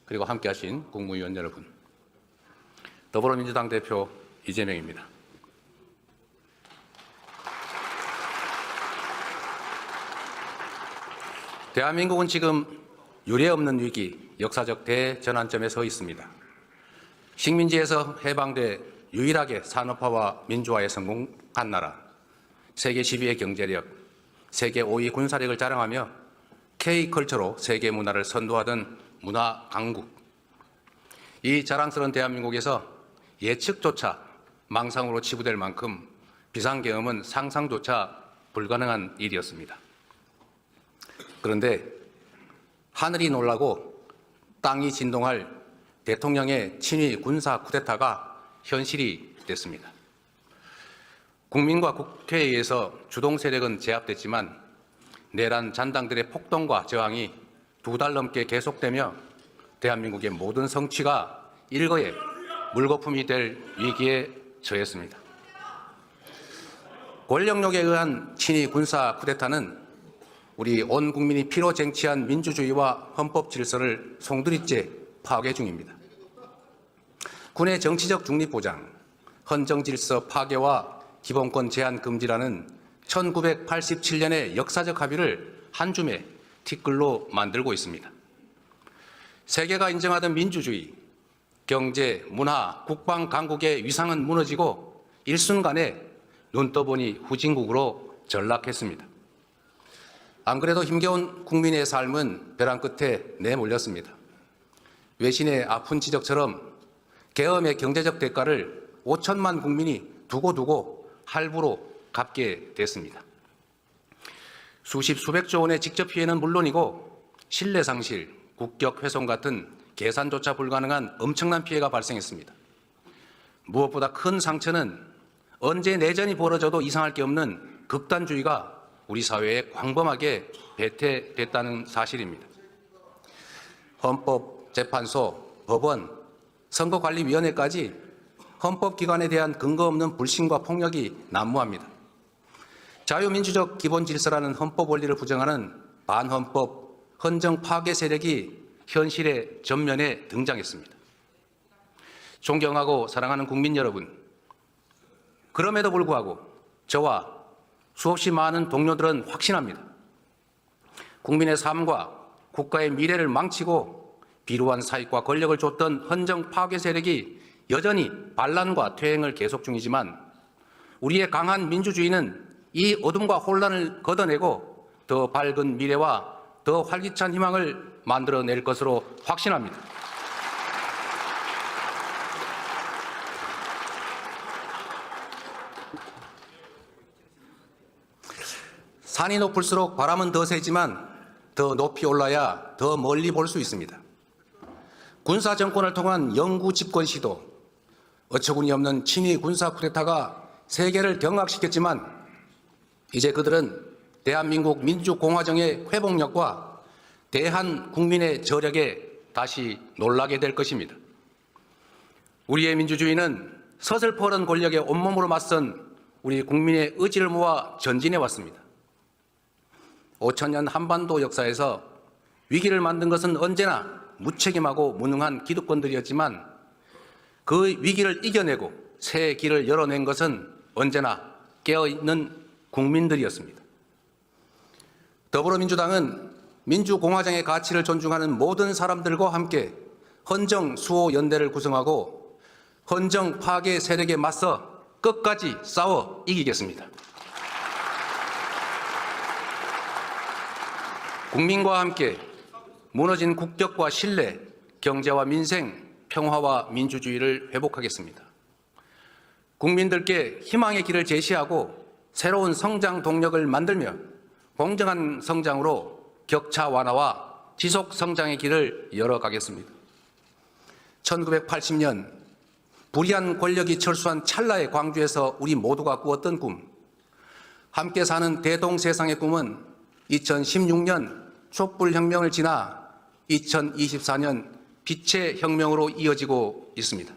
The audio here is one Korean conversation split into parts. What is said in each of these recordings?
그리고 함께하신 국무위원 여러분, 더불어민주당 대표 이재명입니다. 대한민국은 지금 유례없는 위기, 역사적 대전환점에 서 있습니다. 식민지에서 해방돼 유일하게 산업화와 민주화에 성공한 나라, 세계 10위의 경제력, 세계 5위 군사력을 자랑하며 K컬처로 세계 문화를 선도하던 문화 강국. 이 자랑스러운 대한민국에서 예측조차 망상으로 치부될 만큼 비상계엄은 상상조차 불가능한 일이었습니다. 그런데 하늘이 놀라고 땅이 진동할 대통령의 친위 군사 쿠데타가 현실이 됐습니다. 국민과 국회에 의해서 주동 세력은 제압됐지만 내란 잔당들의 폭동과 저항이 2달 넘게 계속되며 대한민국의 모든 성취가 일거에 물거품이 될 위기에 처했습니다. 권력욕에 의한 친위 군사 쿠데타는 우리 온 국민이 피로 쟁취한 민주주의와 헌법 질서를 송두리째 파괴 중입니다. 군의 정치적 중립 보장, 헌정 질서 파괴와 기본권 제한 금지라는 1987년의 역사적 합의를 한 줌의 티끌로 만들고 있습니다. 세계가 인정하던 민주주의, 경제, 문화, 국방 강국의 위상은 무너지고 일순간에 눈 떠보니 후진국으로 전락했습니다. 안 그래도 힘겨운 국민의 삶은 벼랑 끝에 내몰렸습니다. 외신의 아픈 지적처럼 계엄의 경제적 대가를 5천만 국민이 두고두고 할부로 갚게 됐습니다. 수십 수백조 원의 직접 피해는 물론이고 신뢰 상실, 국격 훼손 같은 계산조차 불가능한 엄청난 피해가 발생했습니다. 무엇보다 큰 상처는 언제 내전이 벌어져도 이상할 게 없는 극단주의가 우리 사회에 광범하게 배태됐다는 사실입니다. 헌법재판소, 법원, 선거관리위원회까지 헌법기관에 대한 근거 없는 불신과 폭력이 난무합니다. 자유민주적 기본질서라는 헌법 원리를 부정하는 반헌법, 헌정 파괴 세력이 현실의 전면에 등장했습니다. 존경하고 사랑하는 국민 여러분, 그럼에도 불구하고 저와 수없이 많은 동료들은 확신합니다. 국민의 삶과 국가의 미래를 망치고 비루한 사익과 권력을 줬던 헌정 파괴 세력이 여전히 반란과 퇴행을 계속 중이지만 우리의 강한 민주주의는 이 어둠과 혼란을 걷어내고 더 밝은 미래와 더 활기찬 희망을 만들어낼 것으로 확신합니다. 산이 높을수록 바람은 더 세지만 더 높이 올라야 더 멀리 볼 수 있습니다. 군사 정권을 통한 영구 집권 시도, 어처구니 없는 친위 군사 쿠데타가 세계를 경악시켰지만 이제 그들은 대한민국 민주공화정의 회복력과 대한 국민의 저력에 다시 놀라게 될 것입니다. 우리의 민주주의는 서슬퍼런 권력에 온몸으로 맞선 우리 국민의 의지를 모아 전진해 왔습니다. 5천년 한반도 역사에서 위기를 만든 것은 언제나 무책임하고 무능한 기득권들이었지만 그 위기를 이겨내고 새 길을 열어낸 것은 언제나 깨어있는 국민들이었습니다. 더불어민주당은 민주공화정의 가치를 존중하는 모든 사람들과 함께 헌정 수호 연대를 구성하고 헌정 파괴 세력에 맞서 끝까지 싸워 이기겠습니다. 국민과 함께 무너진 국격과 신뢰, 경제와 민생, 평화와 민주주의를 회복하겠습니다. 국민들께 희망의 길을 제시하고 새로운 성장 동력을 만들며 공정한 성장으로 격차 완화와 지속 성장의 길을 열어가겠습니다. 1980년 불의한 권력이 철수한 찰나의 광주에서 우리 모두가 꾸었던 꿈, 함께 사는 대동세상의 꿈은 2016년 촛불혁명을 지나 2024년 빛의 혁명으로 이어지고 있습니다.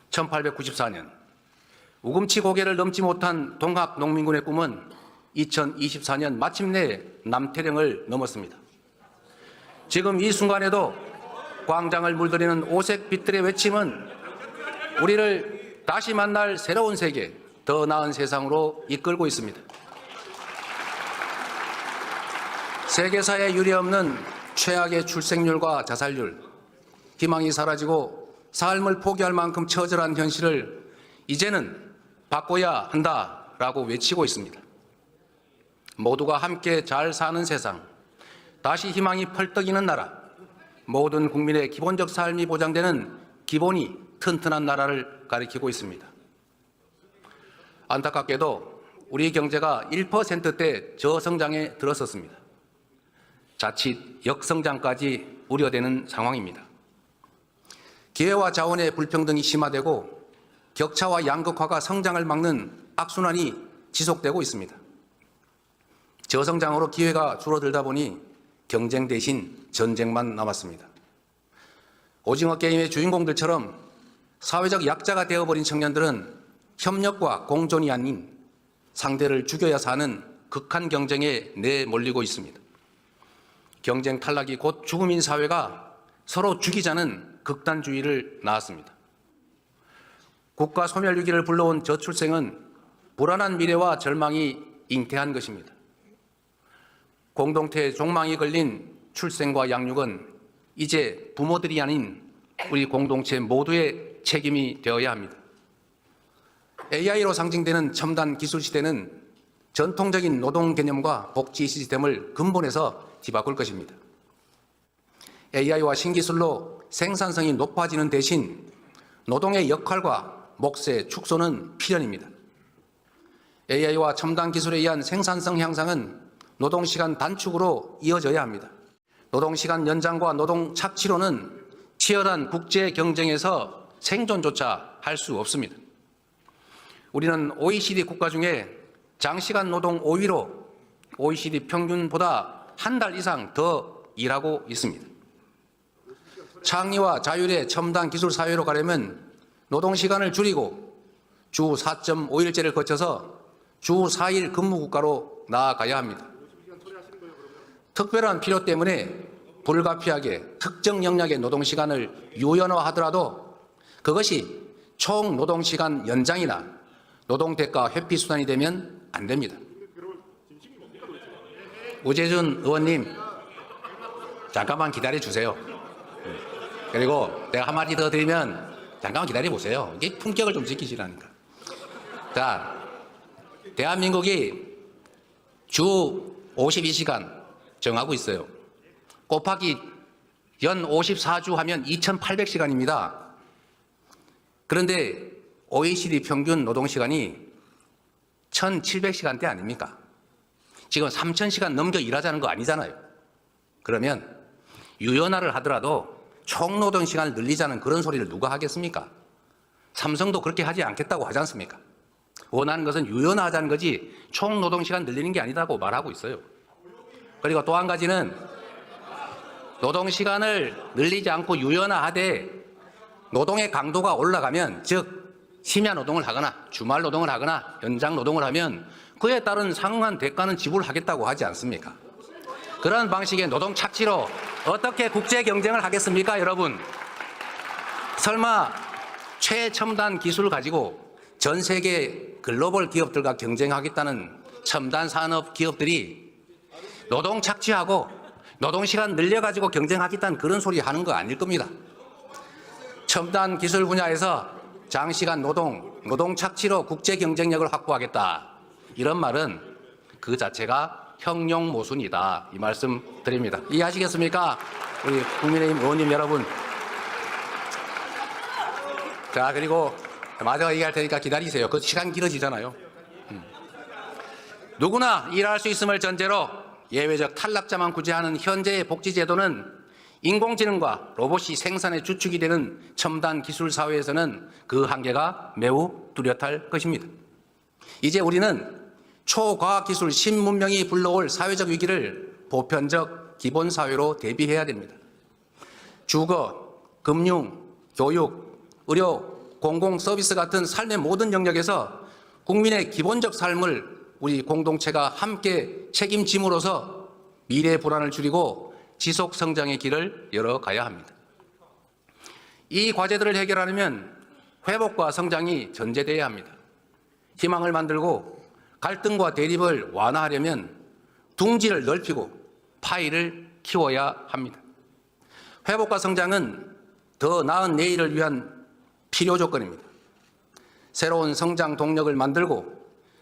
1894년 우금치 고개를 넘지 못한 동학농민군의 꿈은 2024년 마침내 남태령을 넘었습니다. 지금 이 순간에도 광장을 물들이는 오색 빛들의 외침은 우리를 다시 만날 새로운 세계, 더 나은 세상으로 이끌고 있습니다. 세계사에 유례없는 최악의 출생률과 자살률, 희망이 사라지고 삶을 포기할 만큼 처절한 현실을 이제는 바꿔야 한다라고 외치고 있습니다. 모두가 함께 잘 사는 세상, 다시 희망이 펄떡이는 나라, 모든 국민의 기본적 삶이 보장되는 기본이 튼튼한 나라를 가리키고 있습니다. 안타깝게도 우리 경제가 1%대 저성장에 들어섰습니다. 자칫 역성장까지 우려되는 상황입니다. 기회와 자원의 불평등이 심화되고 격차와 양극화가 성장을 막는 악순환이 지속되고 있습니다. 저성장으로 기회가 줄어들다 보니 경쟁 대신 전쟁만 남았습니다. 오징어 게임의 주인공들처럼 사회적 약자가 되어버린 청년들은 협력과 공존이 아닌 상대를 죽여야 사는 극한 경쟁에 내몰리고 있습니다. 경쟁 탈락이 곧 죽음인 사회가 서로 죽이자는 극단주의를 낳았습니다. 국가 소멸 위기를 불러온 저출생은 불안한 미래와 절망이 잉태한 것입니다. 공동체의 종망이 걸린 출생과 양육은 이제 부모들이 아닌 우리 공동체 모두의 책임이 되어야 합니다. AI로 상징되는 첨단 기술 시대는 전통적인 노동 개념과 복지 시스템을 근본에서 뒤바꿀 것입니다. AI와 신기술로 생산성이 높아지는 대신 노동의 역할과 몫의 축소는 필연입니다. AI와 첨단 기술에 의한 생산성 향상은 노동시간 단축으로 이어져야 합니다. 노동시간 연장과 노동 착취로는 치열한 국제 경쟁에서 생존조차 할 수 없습니다. 우리는 OECD 국가 중에 장시간 노동 5위로 OECD 평균보다 한 달 이상 더 일하고 있습니다. 창의와 자율의 첨단 기술 사회로 가려면 노동시간을 줄이고 주 4.5일제를 거쳐서 주 4일 근무 국가로 나아가야 합니다. 특별한 필요 때문에 불가피하게 특정 영역의 노동시간을 유연화하더라도 그것이 총 노동시간 연장이나 노동대가 회피 수단이 되면 안 됩니다. 우재준 의원님, 잠깐만 기다려 주세요. 그리고 내가 한마디 더 드리면 잠깐만 기다려 보세요. 이게 품격을 좀 지키시라니까. 자, 대한민국이 주 52시간 정하고 있어요. 곱하기 연 54주 하면 2,800시간입니다. 그런데 OECD 평균 노동시간이 1,700시간대 아닙니까? 지금 3,000시간 넘겨 일하자는 거 아니잖아요. 그러면 유연화를 하더라도 총노동시간을 늘리자는 그런 소리를 누가 하겠습니까? 삼성도 그렇게 하지 않겠다고 하지 않습니까? 원하는 것은 유연화하자는 거지 총노동시간 늘리는 게 아니다고 말하고 있어요. 그리고 또 한 가지는 노동시간을 늘리지 않고 유연화하되 노동의 강도가 올라가면, 즉 심야 노동을 하거나 주말 노동을 하거나 연장 노동을 하면 그에 따른 상응한 대가는 지불하겠다고 하지 않습니까? 그런 방식의 노동 착취로 어떻게 국제 경쟁을 하겠습니까, 여러분? 설마 최첨단 기술을 가지고 전 세계 글로벌 기업들과 경쟁하겠다는 첨단 산업 기업들이 노동 착취하고 노동시간 늘려가지고 경쟁하겠다는 그런 소리 하는 거 아닐 겁니다. 첨단 기술 분야에서 장시간 노동 착취로 국제 경쟁력을 확보하겠다. 이런 말은 그 자체가 형용모순이다. 이 말씀 드립니다. 이해하시겠습니까? 우리 국민의힘 의원님 여러분. 자, 그리고 마저 얘기할 테니까 기다리세요. 그 시간 길어지잖아요. 누구나 일할 수 있음을 전제로 예외적 탈락자만 구제하는 현재의 복지제도는 인공지능과 로봇이 생산의 주축이 되는 첨단 기술 사회에서는 그 한계가 매우 뚜렷할 것입니다. 이제 우리는 초과학기술 신문명이 불러올 사회적 위기를 보편적 기본사회로 대비해야 됩니다. 주거, 금융, 교육, 의료, 공공서비스 같은 삶의 모든 영역에서 국민의 기본적 삶을 우리 공동체가 함께 책임짐으로써 미래 불안을 줄이고 지속 성장의 길을 열어가야 합니다. 이 과제들을 해결하려면 회복과 성장이 전제되어야 합니다. 희망을 만들고 갈등과 대립을 완화하려면 둥지를 넓히고 파이를 키워야 합니다. 회복과 성장은 더 나은 내일을 위한 필요 조건입니다. 새로운 성장 동력을 만들고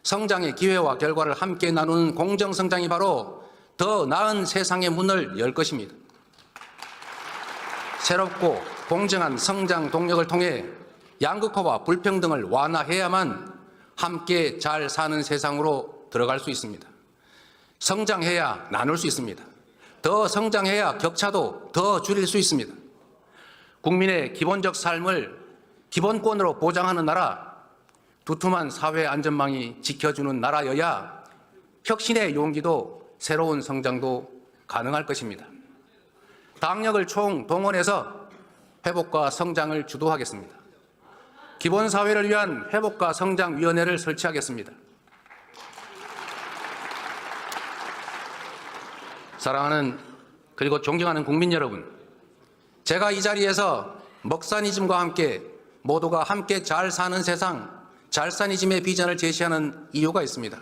성장의 기회와 결과를 함께 나누는 공정성장이 바로 더 나은 세상의 문을 열 것입니다. 새롭고 공정한 성장 동력을 통해 양극화와 불평등을 완화해야만 함께 잘 사는 세상으로 들어갈 수 있습니다. 성장해야 나눌 수 있습니다. 더 성장해야 격차도 더 줄일 수 있습니다. 국민의 기본적 삶을 기본권으로 보장하는 나라, 두툼한 사회 안전망이 지켜주는 나라여야 혁신의 용기도 새로운 성장도 가능할 것입니다. 당력을 총동원해서 회복과 성장을 주도하겠습니다. 기본사회를 위한 회복과 성장위원회를 설치하겠습니다. 사랑하는 그리고 존경하는 국민 여러분, 제가 이 자리에서 먹사니즘과 함께 모두가 함께 잘 사는 세상, 잘사니즘의 비전을 제시하는 이유가 있습니다.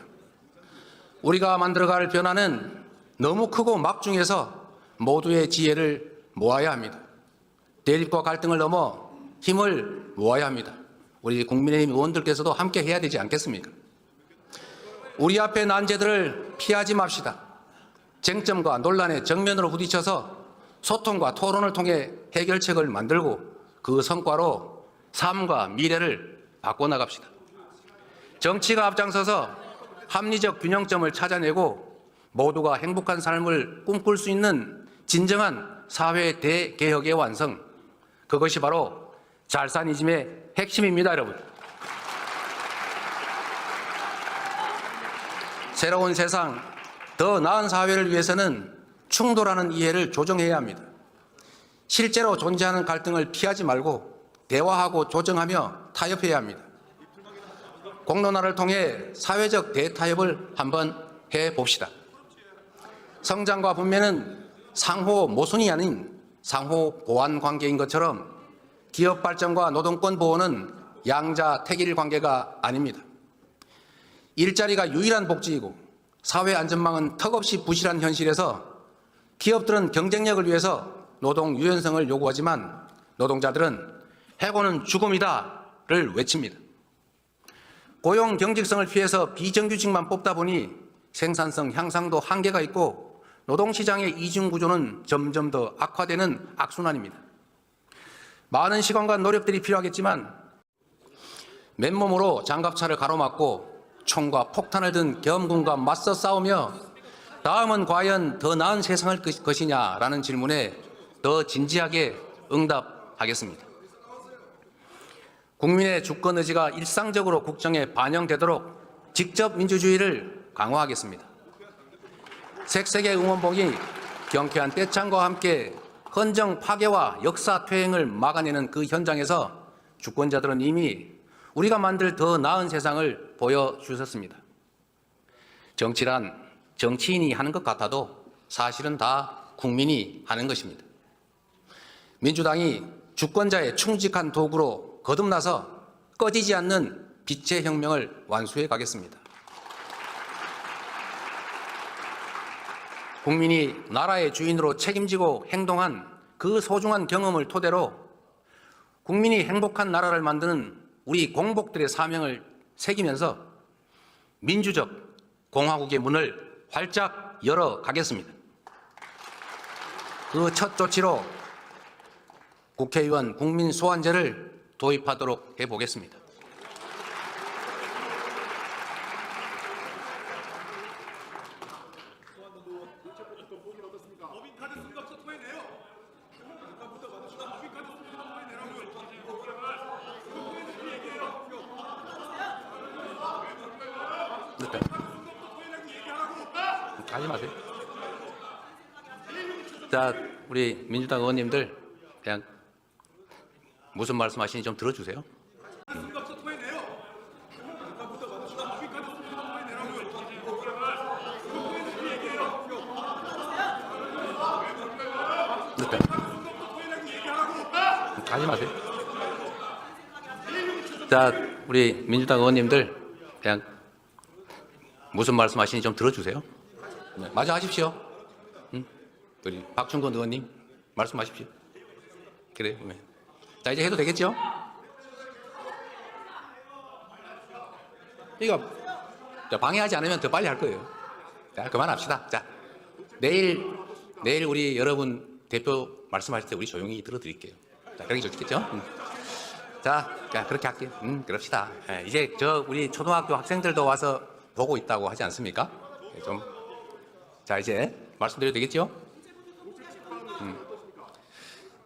우리가 만들어갈 변화는 너무 크고 막중해서 모두의 지혜를 모아야 합니다. 대립과 갈등을 넘어 힘을 모아야 합니다. 우리 국민의힘 의원들께서도 함께 해야 되지 않겠습니까? 우리 앞에 난제들을 피하지 맙시다. 쟁점과 논란의 정면으로 부딪혀서 소통과 토론을 통해 해결책을 만들고 그 성과로 삶과 미래를 바꿔나갑시다. 정치가 앞장서서 합리적 균형점을 찾아내고 모두가 행복한 삶을 꿈꿀 수 있는 진정한 사회 대개혁의 완성, 그것이 바로 잘사니즘의 핵심입니다, 여러분. 새로운 세상, 더 나은 사회를 위해서는 충돌하는 이해를 조정해야 합니다. 실제로 존재하는 갈등을 피하지 말고 대화하고 조정하며 타협해야 합니다. 공론화를 통해 사회적 대타협을 한번 해봅시다. 성장과 분배는 상호 모순이 아닌 상호 보완 관계인 것처럼 기업 발전과 노동권 보호는 양자택일 관계가 아닙니다. 일자리가 유일한 복지이고 사회 안전망은 턱없이 부실한 현실에서 기업들은 경쟁력을 위해서 노동 유연성을 요구하지만 노동자들은 해고는 죽음이다를 외칩니다. 고용 경직성을 피해서 비정규직만 뽑다 보니 생산성 향상도 한계가 있고 노동시장의 이중구조는 점점 더 악화되는 악순환입니다. 많은 시간과 노력들이 필요하겠지만 맨몸으로 장갑차를 가로막고 총과 폭탄을 든 겸군과 맞서 싸우며 다음은 과연 더 나은 세상을 것이냐라는 질문에 더 진지하게 응답하겠습니다. 국민의 주권 의지가 일상적으로 국정에 반영되도록 직접 민주주의를 강화하겠습니다. 색색의 응원봉이 경쾌한 떼창과 함께 헌정 파괴와 역사 퇴행을 막아내는 그 현장에서 주권자들은 이미 우리가 만들 더 나은 세상을 보여주셨습니다. 정치란 정치인이 하는 것 같아도 사실은 다 국민이 하는 것입니다. 민주당이 주권자의 충직한 도구로 거듭나서 꺼지지 않는 빛의 혁명을 완수해 가겠습니다. 국민이 나라의 주인으로 책임지고 행동한 그 소중한 경험을 토대로 국민이 행복한 나라를 만드는 우리 공복들의 사명을 새기면서 민주적 공화국의 문을 활짝 열어가겠습니다. 그 첫 조치로 국회의원 국민소환제를 도입하도록 해보겠습니다. 하지 마세요. 자, 우리 민주당 의원님들 그냥 무슨 말씀하시는지 좀 들어주세요. 하지 마세요. 자, 우리 민주당 의원님들 그냥 무슨 말씀하시는지 좀 들어주세요. 네, 마저 하십시오. 우리 박충건 의원님 말씀하십시오. 그래. 네. 자, 이제 해도 되겠죠? 이거 방해하지 않으면 더 빨리 할 거예요. 자, 그만합시다. 자, 내일 우리 여러분 대표 말씀하실 때 우리 조용히 들어드릴게요. 자, 그러기 좋겠죠? 자, 그렇게 할게요. 그럽시다. 예, 이제 우리 초등학교 학생들도 와서 보고 있다고 하지 않습니까? 예, 자, 이제 말씀드려도 되겠죠?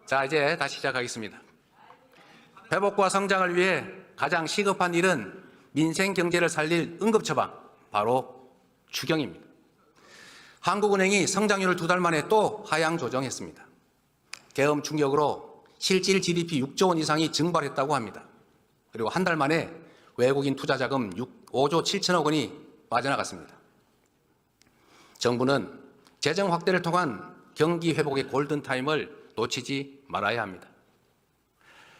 자, 이제 다시 시작하겠습니다. 회복과 성장을 위해 가장 시급한 일은 민생 경제를 살릴 응급 처방, 바로 추경입니다. 한국은행이 성장률을 2달 만에 또 하향 조정했습니다. 계엄 충격으로 실질 GDP 6조 원 이상이 증발했다고 합니다. 그리고 한 달 만에 외국인 투자 자금 5조 7천억 원이 빠져나갔습니다. 정부는 재정 확대를 통한 경기 회복의 골든타임을 놓치지 말아야 합니다.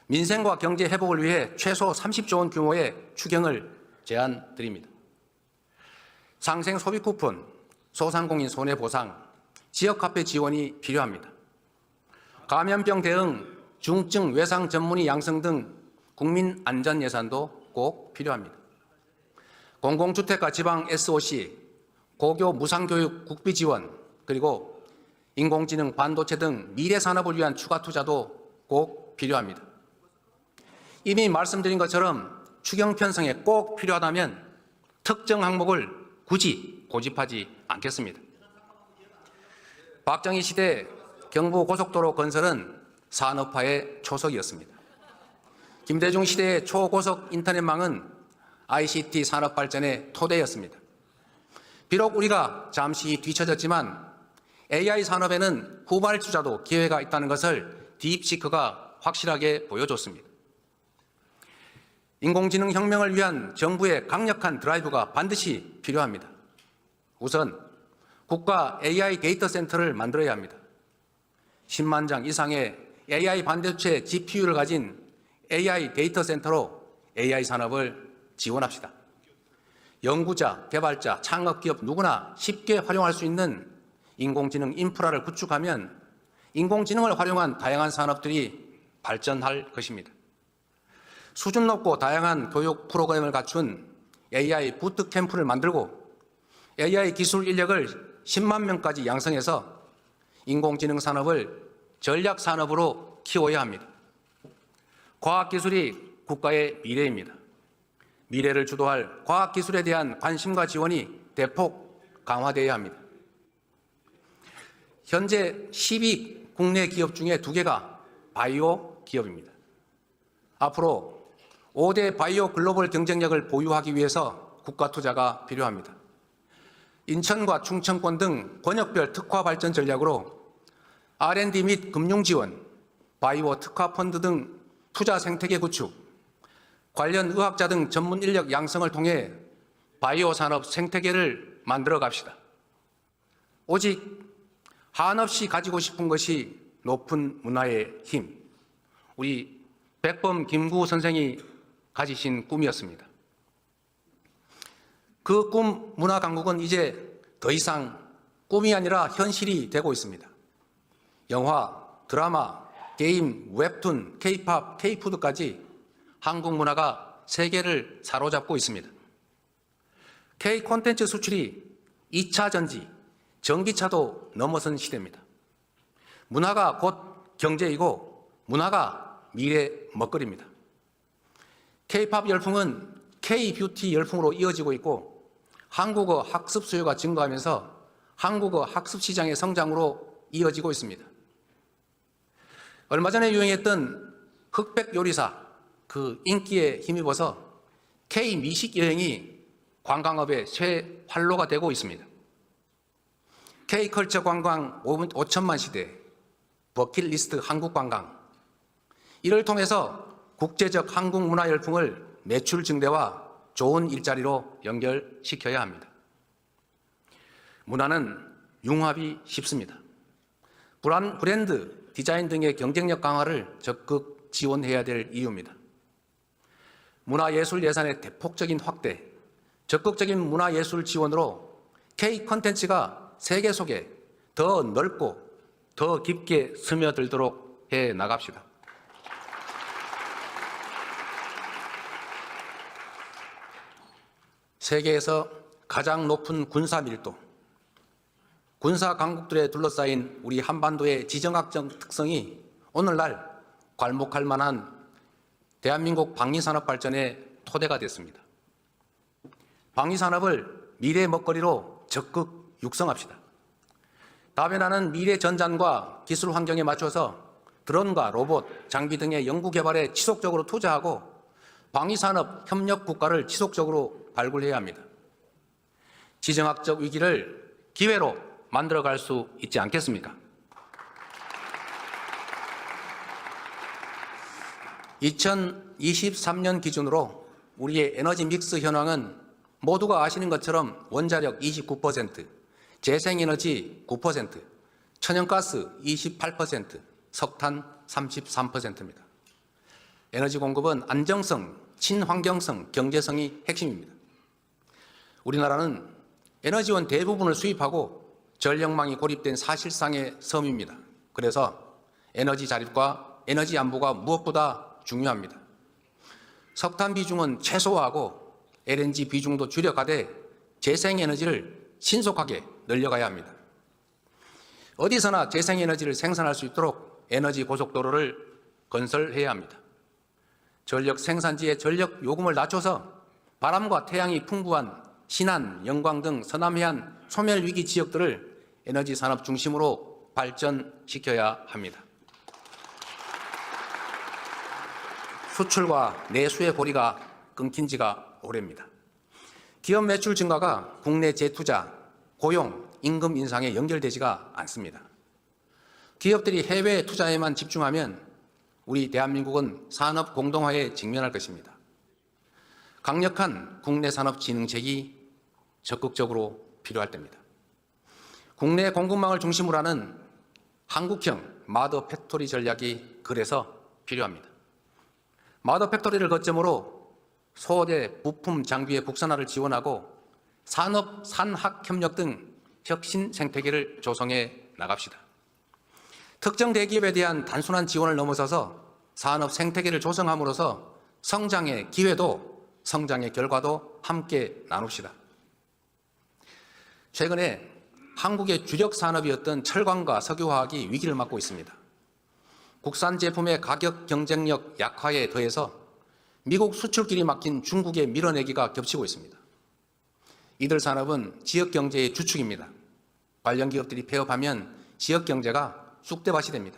민생과 경제 회복을 위해 최소 30조 원 규모의 추경을 제안드립니다. 상생 소비 쿠폰, 소상공인 손해보상, 지역화폐 지원이 필요합니다. 감염병 대응, 중증 외상 전문의 양성 등 국민 안전 예산도 꼭 필요합니다. 공공주택과 지방 SOC, 고교 무상교육 국비 지원, 그리고 인공지능, 반도체 등 미래 산업을 위한 추가 투자도 꼭 필요합니다. 이미 말씀드린 것처럼 추경 편성에 꼭 필요하다면 특정 항목을 굳이 고집하지 않겠습니다. 박정희 시대 경부고속도로 건설은 산업화의 초석이었습니다. 김대중 시대의 초고속 인터넷망은 ICT 산업 발전의 토대였습니다. 비록 우리가 잠시 뒤처졌지만 AI 산업에는 후발주자도 기회가 있다는 것을 딥시크가 확실하게 보여줬습니다. 인공지능 혁명을 위한 정부의 강력한 드라이브가 반드시 필요합니다. 우선 국가 AI 데이터 센터를 만들어야 합니다. 10만 장 이상의 AI 반도체 GPU를 가진 AI 데이터 센터로 AI 산업을 지원합시다. 연구자, 개발자, 창업기업 누구나 쉽게 활용할 수 있는 인공지능 인프라를 구축하면 인공지능을 활용한 다양한 산업들이 발전할 것입니다. 수준 높고 다양한 교육 프로그램을 갖춘 AI 부트캠프를 만들고 AI 기술 인력을 10만 명까지 양성해서 인공지능 산업을 전략 산업으로 키워야 합니다. 과학기술이 국가의 미래입니다. 미래를 주도할 과학기술에 대한 관심과 지원이 대폭 강화되어야 합니다. 현재 10위 국내 기업 중에 2개가 바이오 기업입니다. 앞으로 5대 바이오 글로벌 경쟁력을 보유하기 위해서 국가 투자가 필요합니다. 인천과 충청권 등 권역별 특화 발전 전략으로 R&D 및 금융 지원, 바이오 특화 펀드 등 투자 생태계 구축, 관련 의학자 등 전문 인력 양성을 통해 바이오 산업 생태계를 만들어 갑시다. 오직 한없이 가지고 싶은 것이 높은 문화의 힘. 우리 백범 김구 선생이 가지신 꿈이었습니다. 그 꿈 문화 강국은 이제 더 이상 꿈이 아니라 현실이 되고 있습니다. 영화, 드라마, 게임, 웹툰, K-팝, K-푸드까지 한국 문화가 세계를 사로잡고 있습니다. K-콘텐츠 수출이 2차 전지, 전기차도 넘어선 시대입니다. 문화가 곧 경제이고 문화가 미래 먹거리입니다. K-팝 열풍은 K-뷰티 열풍으로 이어지고 있고 한국어 학습 수요가 증가하면서 한국어 학습 시장의 성장으로 이어지고 있습니다. 얼마 전에 유행했던 흑백 요리사 그 인기에 힘입어서 K-미식 여행이 관광업의 새 활로가 되고 있습니다. K-컬처 관광 5천만 시대, 버킷리스트 한국 관광, 이를 통해서 국제적 한국 문화 열풍을 매출 증대와 좋은 일자리로 연결시켜야 합니다. 문화는 융합이 쉽습니다. 브랜드, 디자인 등의 경쟁력 강화를 적극 지원해야 될 이유입니다. 문화예술 예산의 대폭적인 확대, 적극적인 문화예술 지원으로 K 콘텐츠가 세계 속에 더 넓고 더 깊게 스며들도록 해 나갑시다. 세계에서 가장 높은 군사 밀도, 군사 강국들에 둘러싸인 우리 한반도의 지정학적 특성이 오늘날 괄목할 만한 대한민국 방위산업 발전의 토대가 됐습니다. 방위산업을 미래 먹거리로 적극 육성합시다. 다변화는 미래 전장과 기술 환경에 맞춰서 드론과 로봇, 장비 등의 연구 개발에 지속적으로 투자하고 방위산업 협력 국가를 지속적으로 발굴해야 합니다. 지정학적 위기를 기회로 만들어갈 수 있지 않겠습니까? 2023년 기준으로 우리의 에너지 믹스 현황은 모두가 아시는 것처럼 원자력 29%, 재생에너지 9%, 천연가스 28%, 석탄 33%입니다. 에너지 공급은 안정성, 친환경성, 경제성이 핵심입니다. 우리나라는 에너지원 대부분을 수입하고 전력망이 고립된 사실상의 섬입니다. 그래서 에너지 자립과 에너지 안보가 무엇보다 중요합니다. 석탄 비중은 최소화하고 LNG 비중도 줄여가되 재생에너지를 신속하게 늘려가야 합니다. 어디서나 재생에너지를 생산할 수 있도록 에너지 고속도로를 건설해야 합니다. 전력 생산지의 전력 요금을 낮춰서 바람과 태양이 풍부한 신안, 영광 등 서남해안 소멸위기 지역들을 에너지 산업 중심으로 발전시켜야 합니다. 수출과 내수의 고리가 끊긴 지가 오래입니다. 기업 매출 증가가 국내 재투자, 고용, 임금 인상에 연결되지가 않습니다. 기업들이 해외 투자에만 집중하면 우리 대한민국은 산업 공동화에 직면할 것입니다. 강력한 국내 산업 진흥책이 적극적으로 필요할 때입니다. 국내 공급망을 중심으로 하는 한국형 마더 팩토리 전략이 그래서 필요합니다. 마더 팩토리를 거점으로 소재, 부품, 장비의 국산화를 지원하고 산업, 산학 협력 등 혁신 생태계를 조성해 나갑시다. 특정 대기업에 대한 단순한 지원을 넘어서서 산업 생태계를 조성함으로써 성장의 기회도 성장의 결과도 함께 나눕시다. 최근에 한국의 주력 산업이었던 철강과 석유화학이 위기를 맞고 있습니다. 국산 제품의 가격 경쟁력 약화에 더해서 미국 수출길이 막힌 중국의 밀어내기가 겹치고 있습니다. 이들 산업은 지역 경제의 주축입니다. 관련 기업들이 폐업하면 지역 경제가 쑥대밭이 됩니다.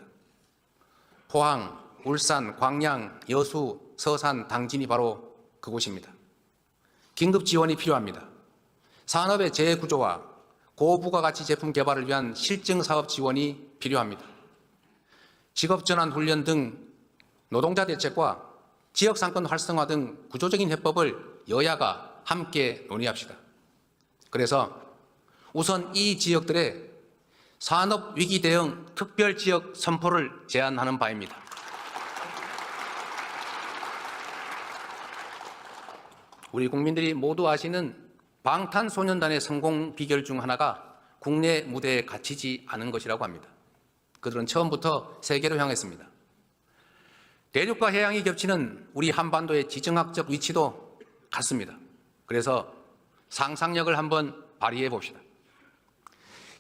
포항, 울산, 광양, 여수, 서산, 당진이 바로 그곳입니다. 긴급 지원이 필요합니다. 산업의 재구조와 고부가가치 제품 개발을 위한 실증 사업 지원이 필요합니다. 직업전환 훈련 등 노동자 대책과 지역상권 활성화 등 구조적인 해법을 여야가 함께 논의합시다. 그래서 우선 이 지역들의 산업위기 대응 특별지역 선포를 제안하는 바입니다. 우리 국민들이 모두 아시는 방탄소년단의 성공 비결 중 하나가 국내 무대에 갇히지 않은 것이라고 합니다. 그들은 처음부터 세계로 향했습니다. 대륙과 해양이 겹치는 우리 한반도의 지정학적 위치도 같습니다. 그래서 상상력을 한번 발휘해 봅시다.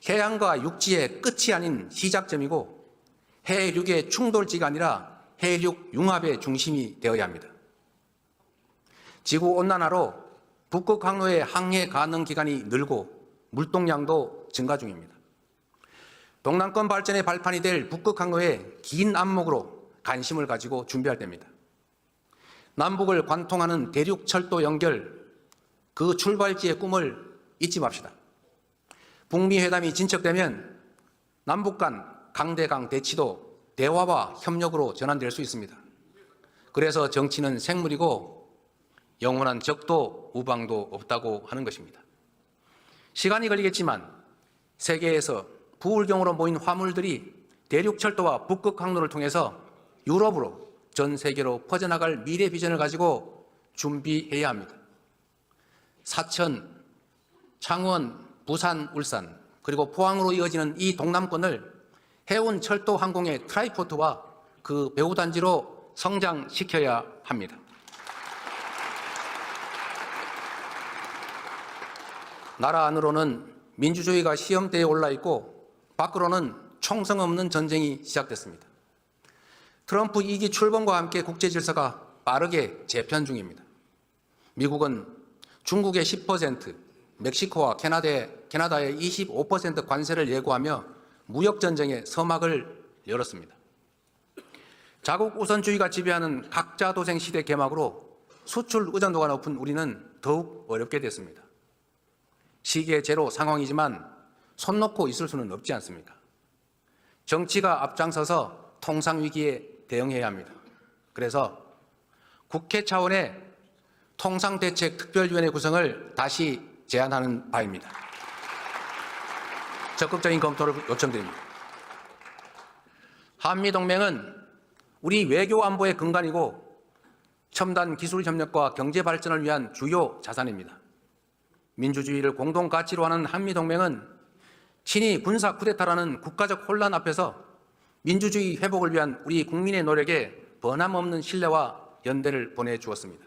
해양과 육지의 끝이 아닌 시작점이고 해륙의 충돌지가 아니라 해륙 융합의 중심이 되어야 합니다. 지구온난화로 북극 항로의 항해 가능 기간이 늘고 물동량도 증가 중입니다. 동남권 발전의 발판이 될 북극 항로의 긴 안목으로 관심을 가지고 준비할 때입니다. 남북을 관통하는 대륙 철도 연결, 그 출발지의 꿈을 잊지 맙시다. 북미 회담이 진척되면 남북 간 강대강 대치도 대화와 협력으로 전환될 수 있습니다. 그래서 정치는 생물이고 영원한 적도 우방도 없다고 하는 것입니다. 시간이 걸리겠지만 세계에서 부울경으로 모인 화물들이 대륙철도와 북극 항로를 통해서 유럽으로 전 세계로 퍼져나갈 미래 비전을 가지고 준비해야 합니다. 사천, 창원, 부산, 울산 그리고 포항으로 이어지는 이 동남권을 해운 철도 항공의 트라이포트와 그 배후단지로 성장시켜야 합니다. 나라 안으로는 민주주의가 시험대에 올라 있고 밖으로는 총성 없는 전쟁이 시작됐습니다. 트럼프 2기 출범과 함께 국제 질서가 빠르게 재편 중입니다. 미국은 중국의 10%, 멕시코와 캐나다의 25% 관세를 예고하며 무역전쟁의 서막을 열었습니다. 자국 우선주의가 지배하는 각자 도생 시대 개막으로 수출 의존도가 높은 우리는 더욱 어렵게 됐습니다. 시계 제로 상황이지만 손 놓고 있을 수는 없지 않습니까? 정치가 앞장서서 통상위기에 대응해야 합니다. 그래서 국회 차원의 통상대책특별위원회 구성을 다시 제안하는 바입니다. 적극적인 검토를 요청드립니다. 한미동맹은 우리 외교 안보의 근간이고 첨단 기술 협력과 경제 발전을 위한 주요 자산입니다. 민주주의를 공동 가치로 하는 한미동맹은 친위 군사 쿠데타라는 국가적 혼란 앞에서 민주주의 회복을 위한 우리 국민의 노력에 변함없는 신뢰와 연대를 보내주었습니다.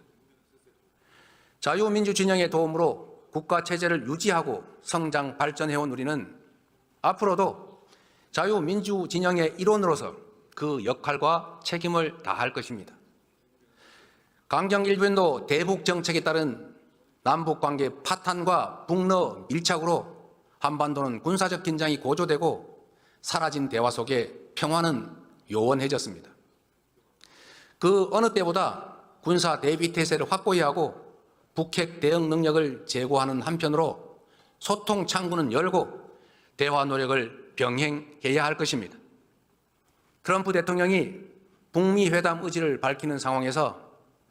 자유민주 진영의 도움으로 국가 체제를 유지하고 성장 발전해온 우리는 앞으로도 자유민주 진영의 일원으로서 그 역할과 책임을 다할 것입니다. 강경 일변도 대북 정책에 따른 남북관계 파탄과 북러 밀착으로 한반도는 군사적 긴장이 고조되고 사라진 대화 속에 평화는 요원해졌습니다. 그 어느 때보다 군사 대비 태세를 확고히 하고 북핵 대응 능력을 제고하는 한편으로 소통 창구는 열고 대화 노력을 병행해야 할 것입니다. 트럼프 대통령이 북미 회담 의지를 밝히는 상황에서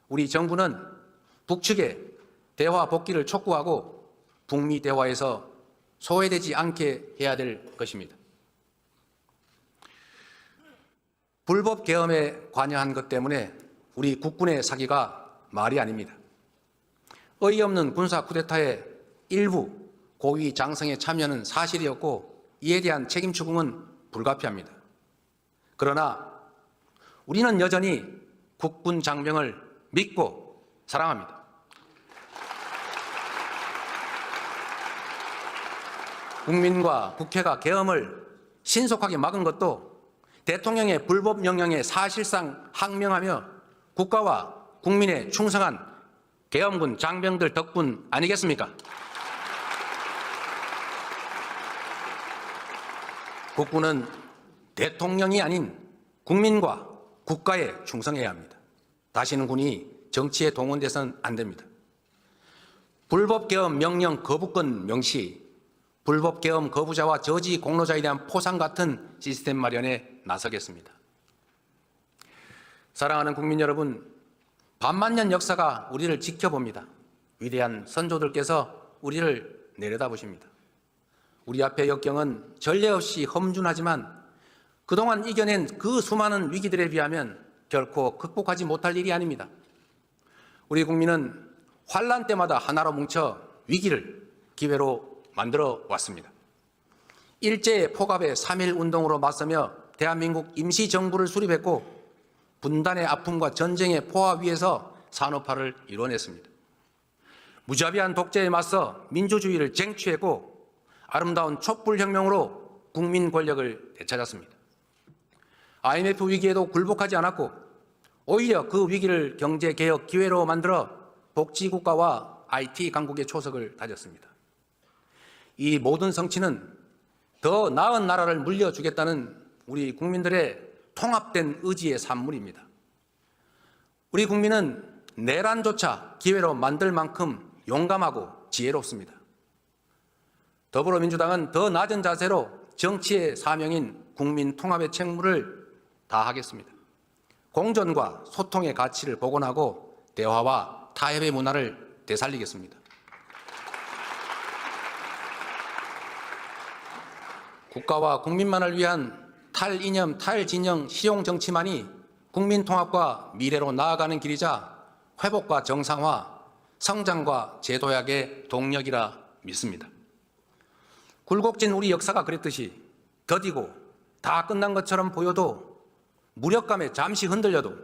우리 정부는 북측에 대화 복귀를 촉구하고 북미 대화에서 소외되지 않게 해야 될 것입니다. 불법 계엄에 관여한 것 때문에 우리 국군의 사기가 말이 아닙니다. 어이없는 군사 쿠데타의 일부 고위 장성의 참여는 사실이었고 이에 대한 책임 추궁은 불가피합니다. 그러나 우리는 여전히 국군 장병을 믿고 사랑합니다. 국민과 국회가 계엄을 신속하게 막은 것도 대통령의 불법 명령에 사실상 항명하며 국가와 국민에 충성한 계엄군 장병들 덕분 아니겠습니까? 국군은 대통령이 아닌 국민과 국가에 충성해야 합니다. 다시는 군이 정치에 동원돼서는 안 됩니다. 불법 계엄 명령 거부권 명시, 불법 계엄 거부자와 저지 공로자에 대한 포상 같은 시스템 마련에 나서겠습니다. 사랑하는 국민 여러분, 반만년 역사가 우리를 지켜봅니다. 위대한 선조들께서 우리를 내려다보십니다. 우리 앞의 역경은 전례 없이 험준하지만 그동안 이겨낸 그 수많은 위기들에 비하면 결코 극복하지 못할 일이 아닙니다. 우리 국민은 환란 때마다 하나로 뭉쳐 위기를 기회로 만들어 왔습니다. 일제 포갑의 3.1 운동으로 맞서며 대한민국 임시정부를 수립했고 분단의 아픔과 전쟁의 포화 위에서 산업화를 이뤄냈습니다. 무자비한 독재에 맞서 민주주의를 쟁취했고 아름다운 촛불혁명으로 국민 권력을 되찾았습니다. IMF 위기에도 굴복하지 않았고 오히려 그 위기를 경제개혁 기회로 만들어 복지국가와 IT 강국의 초석을 다졌습니다. 이 모든 성취는 더 나은 나라를 물려주겠다는 우리 국민들의 통합된 의지의 산물입니다. 우리 국민은 내란조차 기회로 만들 만큼 용감하고 지혜롭습니다. 더불어민주당은 더 낮은 자세로 정치의 사명인 국민 통합의 책무를 다하겠습니다. 공존과 소통의 가치를 복원하고 대화와 타협의 문화를 되살리겠습니다. 국가와 국민만을 위한 탈이념, 탈진영, 실용 정치만이 국민 통합과 미래로 나아가는 길이자 회복과 정상화, 성장과 재도약의 동력이라 믿습니다. 굴곡진 우리 역사가 그랬듯이 더디고 다 끝난 것처럼 보여도 무력감에 잠시 흔들려도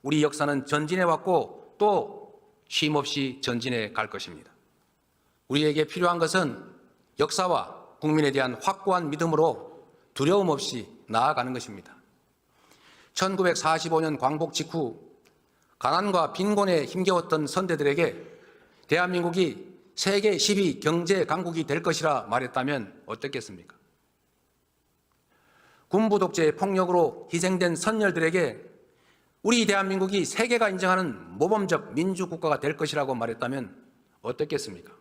우리 역사는 전진해 왔고 또 쉼없이 전진해 갈 것입니다. 우리에게 필요한 것은 역사와 국민에 대한 확고한 믿음으로 두려움 없이 나아가는 것입니다. 1945년 광복 직후 가난과 빈곤에 힘겨웠던 선대들에게 대한민국이 세계 10위 경제 강국이 될 것이라 말했다면 어떻겠습니까? 군부 독재의 폭력으로 희생된 선열들에게 우리 대한민국이 세계가 인정하는 모범적 민주국가가 될 것이라고 말했다면 어떻겠습니까?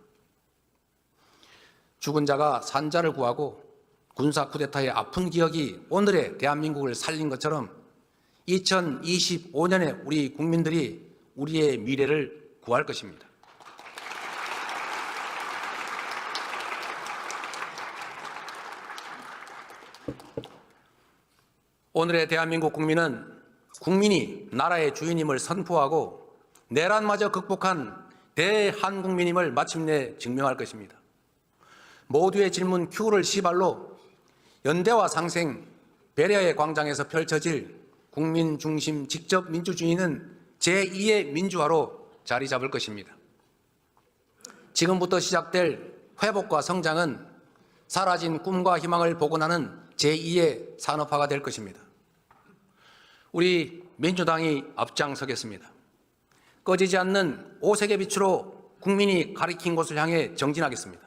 죽은 자가 산자를 구하고 군사 쿠데타의 아픈 기억이 오늘의 대한민국을 살린 것처럼 2025년에 우리 국민들이 우리의 미래를 구할 것입니다. 오늘의 대한민국 국민은 국민이 나라의 주인임을 선포하고 내란마저 극복한 대한국민임을 마침내 증명할 것입니다. 모두의 질문 Q를 시발로 연대와 상생, 배려의 광장에서 펼쳐질 국민 중심 직접 민주주의는 제2의 민주화로 자리 잡을 것입니다. 지금부터 시작될 회복과 성장은 사라진 꿈과 희망을 복원하는 제2의 산업화가 될 것입니다. 우리 민주당이 앞장서겠습니다. 꺼지지 않는 5색의 빛으로 국민이 가리킨 곳을 향해 정진하겠습니다.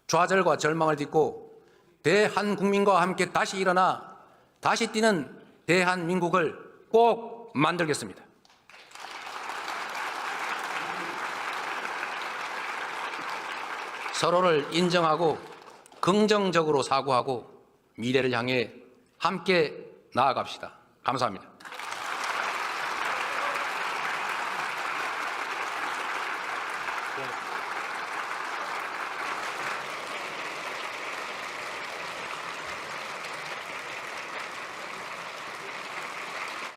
좌절과 절망을 딛고 대한국민과 함께 다시 일어나 다시 뛰는 대한민국을 꼭 만들겠습니다. 서로를 인정하고 긍정적으로 사고하고 미래를 향해 함께 나아갑시다. 감사합니다.